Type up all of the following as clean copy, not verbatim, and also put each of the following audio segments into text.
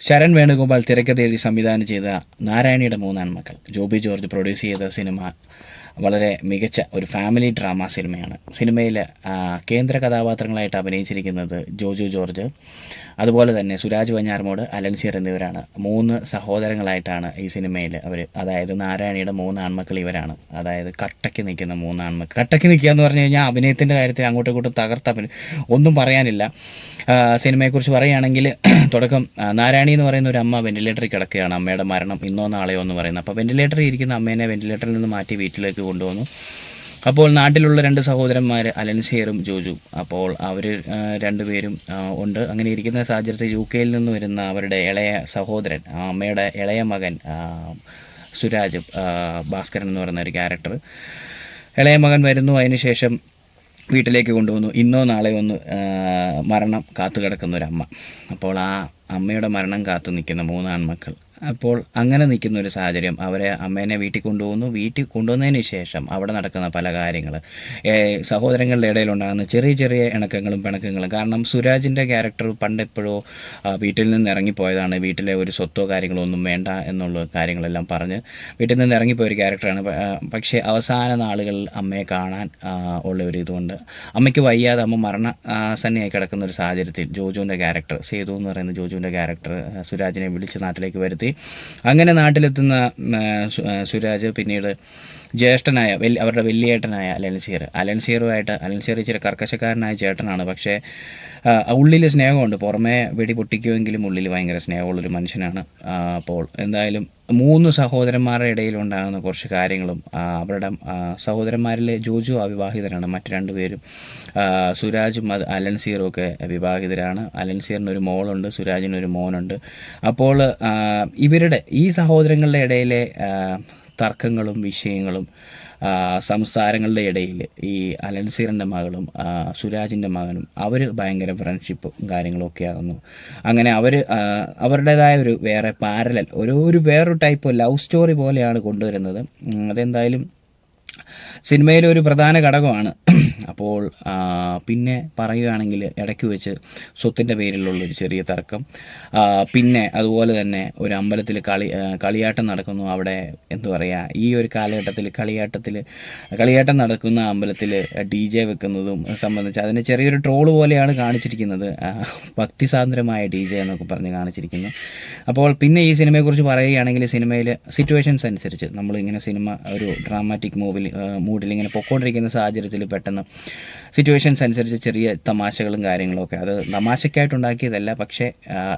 ശരൺ വേണുഗോപാൽ തിരക്കഥ എഴുതി സംവിധാനം ചെയ്ത നാരായണിയുടെ മൂന്നാൺമക്കൾ ജോബി ജോർജ് പ്രൊഡ്യൂസ് ചെയ്ത സിനിമ വളരെ മികച്ച ഒരു ഫാമിലി ഡ്രാമ സിനിമയാണ്. സിനിമയിൽ കേന്ദ്ര കഥാപാത്രങ്ങളായിട്ട് അഭിനയിച്ചിരിക്കുന്നത് ജോജു ജോർജ്, അതുപോലെ തന്നെ സുരാജ് വഞ്ഞാറമൂട്, അലൻസിയർ എന്നിവരാണ്. 3 സഹോദരങ്ങളായിട്ടാണ് ഈ സിനിമയിൽ അവർ, അതായത് നാരായണിയുടെ 3 ആൺമക്കൾ ഇവരാണ്. അതായത് കട്ടയ്ക്ക് നിൽക്കുന്ന 3 ആൺമക്കൾ. കട്ടയ്ക്ക് നിൽക്കുക എന്ന് പറഞ്ഞു കഴിഞ്ഞാൽ അഭിനയത്തിൻ്റെ കാര്യത്തിൽ അങ്ങോട്ടും ഇങ്ങോട്ടും തകർത്ത ഒന്നും പറയാനില്ല. സിനിമയെക്കുറിച്ച് പറയുകയാണെങ്കിൽ തുടക്കം നാരായണി എന്ന് പറയുന്ന ഒരു അമ്മ വെന്റിലേറ്ററിൽ കിടക്കുകയാണ്. അമ്മയുടെ മരണം ഇന്നോ നാളെയോ എന്ന് പറയുന്നത്. അപ്പോൾ വെന്റിലേറ്ററിൽ ഇരിക്കുന്ന അമ്മേനെ വെന്റിലേറ്ററിൽ നിന്ന് മാറ്റി വീട്ടിലേക്ക് കൊണ്ടുവന്നു. അപ്പോൾ നാട്ടിലുള്ള 2 സഹോദരന്മാർ അലൻസിയറും ജോജു. അപ്പോൾ അവർ രണ്ടുപേരും ഉണ്ട്. അങ്ങനെ ഇരിക്കുന്ന സാഹചര്യത്തിൽ UK-യിൽ നിന്ന് വരുന്ന അവരുടെ ഇളയ സഹോദരൻ, അമ്മയുടെ ഇളയ മകൻ സുരാജ്, ഭാസ്കരൻ എന്ന് പറയുന്ന ഒരു ക്യാരക്ടർ, ഇളയ മകൻ വരുന്നു. അതിനുശേഷം വീട്ടിലേക്ക് കൊണ്ടുവന്നു. ഇന്നോ നാളെയോ ഒന്ന് മരണം കാത്തു കിടക്കുന്നൊരമ്മ. അപ്പോൾ ആ അമ്മയുടെ മരണം കാത്തു നിൽക്കുന്ന 3 ആൺമക്കൾ. അപ്പോൾ അങ്ങനെ നിൽക്കുന്ന ഒരു സാഹചര്യം, അവരെ അമ്മേനെ വീട്ടിൽ കൊണ്ടുപോകുന്നു. വീട്ടിൽ കൊണ്ടുവന്നതിന് ശേഷം അവിടെ നടക്കുന്ന പല കാര്യങ്ങൾ, സഹോദരങ്ങളുടെ ഇടയിലുണ്ടാകുന്ന ചെറിയ ചെറിയ ഇണക്കങ്ങളും പിണക്കങ്ങളും. കാരണം സുരാജിൻ്റെ ക്യാരക്ടർ പണ്ടെപ്പോഴോ വീട്ടിൽ നിന്ന് ഇറങ്ങിപ്പോയതാണ്. വീട്ടിലെ ഒരു സ്വത്തോ കാര്യങ്ങളോ ഒന്നും വേണ്ട എന്നുള്ള കാര്യങ്ങളെല്ലാം പറഞ്ഞ് വീട്ടിൽ നിന്ന് ഇറങ്ങിപ്പോയ ഒരു ക്യാരക്ടറാണ്. പക്ഷേ അവസാന നാളുകളിൽ അമ്മയെ കാണാൻ ഉള്ള ഒരു ഇതുകൊണ്ട് അമ്മയ്ക്ക് വയ്യാതെ അമ്മ മരണസന്നിയായി കിടക്കുന്ന ഒരു സാഹചര്യത്തിൽ ജോജുവിൻ്റെ ക്യാരക്ടർ, സേതു എന്ന് പറയുന്ന ജോജുവിൻ്റെ ക്യാരക്ടർ സുരാജിനെ വിളിച്ച് നാട്ടിലേക്ക് വരുത്തി. അങ്ങനെ നാട്ടിലെത്തുന്ന സുരാജ് പിന്നീട് ജ്യേഷ്ഠനായ അവരുടെ വലിയേട്ടനായ അലൻസിയറുമായിട്ട് ഇച്ചിരി കർക്കശക്കാരനായ ചേട്ടനാണ്. പക്ഷേ ഉള്ളിൽ സ്നേഹമുണ്ട്. പുറമേ വെടി പൊട്ടിക്കുമെങ്കിലും ഉള്ളിൽ ഭയങ്കര സ്നേഹമുള്ളൊരു മനുഷ്യനാണ്. അപ്പോൾ എന്തായാലും 3 സഹോദരന്മാരുടെ ഇടയിലുണ്ടാകുന്ന കുറച്ച് കാര്യങ്ങളും, അവരുടെ സഹോദരന്മാരിൽ ജോജു അവിവാഹിതരാണ്. മറ്റ് 2 പേരും സുരാജും അലൻസിയറും ഒക്കെ വിവാഹിതരാണ്. അലൻസിയറിനൊരു മോളുണ്ട്, സുരാജിനൊരു മോനുണ്ട്. അപ്പോൾ ഇവരുടെ ഈ സഹോദരങ്ങളുടെ ഇടയിലെ തർക്കങ്ങളും വിഷയങ്ങളും സംസാരങ്ങളുടെ ഇടയിൽ ഈ അലൻസിയറിൻ്റെ മകളും സുരാജിൻ്റെ മകനും അവർ ഭയങ്കര ഫ്രണ്ട്ഷിപ്പും കാര്യങ്ങളും ഒക്കെ ആകുന്നു. അങ്ങനെ അവരുടേതായ ഒരു വേറെ പാരലൽ വേറൊരു ടൈപ്പ് ലവ് സ്റ്റോറി പോലെയാണ് കൊണ്ടുവരുന്നത്. അതെന്തായാലും സിനിമയിലൊരു പ്രധാന ഘടകമാണ്. അപ്പോൾ പിന്നെ പറയുകയാണെങ്കിൽ ഇടയ്ക്ക് വെച്ച് സ്വത്തിൻ്റെ പേരിലുള്ളൊരു ചെറിയ തർക്കം, പിന്നെ അതുപോലെ തന്നെ ഒരു അമ്പലത്തിൽ കളിയാട്ടം നടക്കുന്നു. അവിടെ എന്താ പറയുക, ഈ ഒരു കാലഘട്ടത്തിൽ കളിയാട്ടം നടക്കുന്ന അമ്പലത്തിൽ DJ വെക്കുന്നതും സംബന്ധിച്ച് അതിന് ചെറിയൊരു ട്രോള് പോലെയാണ് കാണിച്ചിരിക്കുന്നത്. ഭക്തിസാന്ദ്രമായ DJ എന്നൊക്കെ പറഞ്ഞ് കാണിച്ചിരിക്കുന്നു. അപ്പോൾ പിന്നെ ഈ സിനിമയെക്കുറിച്ച് പറയുകയാണെങ്കിൽ സിനിമയിൽ സിറ്റുവേഷൻസ് അനുസരിച്ച് നമ്മളിങ്ങനെ സിനിമ ഒരു ഡ്രാമാറ്റിക് മൂഡിൽ ഇങ്ങനെ പൊയ്ക്കൊണ്ടിരിക്കുന്ന സാഹചര്യത്തിൽ പെട്ടെന്ന് സിറ്റുവേഷൻസ് അനുസരിച്ച് ചെറിയ തമാശകളും കാര്യങ്ങളൊക്കെ, അത് തമാശയ്ക്കായിട്ടുണ്ടാക്കിയതല്ല, പക്ഷേ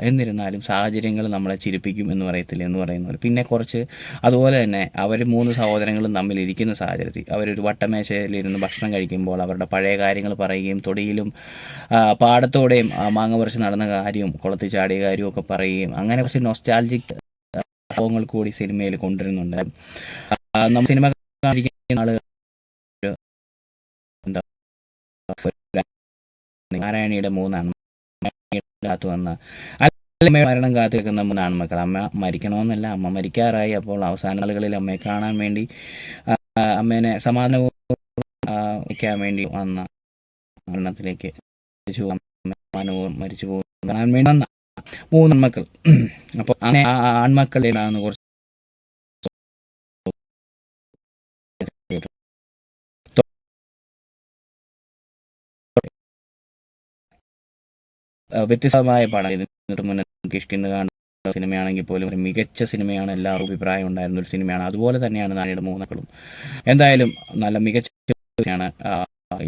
എന്നിരുന്നാലും സാഹചര്യങ്ങൾ നമ്മളെ ചിരിപ്പിക്കും എന്ന് പറയത്തില്ല എന്ന് പറയുന്ന പോലെ. പിന്നെ കുറച്ച് അതുപോലെ തന്നെ അവർ 3 സഹോദരങ്ങളും തമ്മിൽ ഇരിക്കുന്ന സാഹചര്യത്തിൽ അവരൊരു വട്ടമേശയിലിരുന്ന് ഭക്ഷണം കഴിക്കുമ്പോൾ അവരുടെ പഴയ കാര്യങ്ങൾ പറയുകയും തൊടിയിലും പാടത്തോടെയും മാങ്ങ പറിച്ച് നടന്ന കാര്യവും കുളത്തിൽ ചാടിയ കാര്യവും ഒക്കെ പറയുകയും അങ്ങനെ കുറച്ച് നൊസ്റ്റാൾജിക് സംഭവങ്ങൾ കൂടി സിനിമയിൽ കൊണ്ടുവരുന്നുണ്ട്. നമ്മൾ സിനിമ കാണിക്കുന്ന ആളുകൾ എന്താ നാരായണിയുടെ 3 ആൺമക്കൾ കാത്തു വന്ന മരണം കാത്തു നിൽക്കുന്ന 3 ആൺമക്കൾ. അമ്മ മരിക്കണമെന്നല്ല, അമ്മ മരിക്കാറായി. അപ്പോൾ അവസാന നാളുകളിൽ അമ്മയെ കാണാൻ വേണ്ടി, അമ്മേനെ സമാധാനം വയ്ക്കാൻ വേണ്ടി വന്ന മരണത്തിലേക്ക് മരിച്ചു പോകും കാണാൻ വേണ്ടി വന്ന 3 ആൺമക്കൾ. അപ്പോൾ അങ്ങനെ ആ ആൺമക്കളിലാണ് കുറച്ച് വ്യത്യസ്തമായ പടം. ഇതിന് മുന്നേ കിഷ്കിന്ന് കാണുന്ന സിനിമയാണെങ്കിൽ പോലും ഒരു മികച്ച സിനിമയാണ്, എല്ലാവരും അഭിപ്രായം ഉണ്ടായിരുന്ന ഒരു സിനിമയാണ്. അതുപോലെ തന്നെയാണ് നാരായണിയുടെ 3 മക്കളും. എന്തായാലും നല്ല മികച്ച സിനിമയാണ്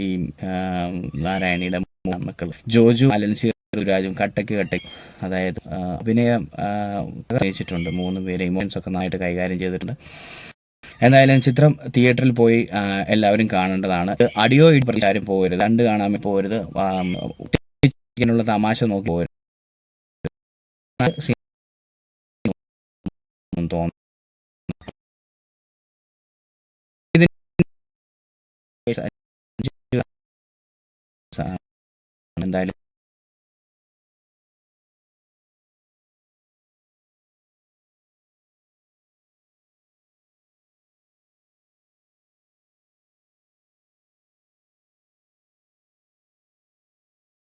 ഈ നാരായണിയുടെ 3 മക്കൾ. ജോജു, അലൻസിയർ, സുരാജും കട്ടയ്ക്ക് അതായത് അഭിനയം അഭിനയിച്ചിട്ടുണ്ട്. 3 പേരെ ഇമോഷൻസ് ഒക്കെ നന്നായിട്ട് കൈകാര്യം ചെയ്തിട്ടുണ്ട്. എന്തായാലും ചിത്രം തിയേറ്ററിൽ പോയി എല്ലാവരും കാണേണ്ടതാണ്. അടിയോ ആരും പോകരുത്, കണ്ട് കാണാൻ പോകരുത്, ുള്ള തമാശ നോക്കി പോകരുത് തോന്നുന്നു. എന്തായാലും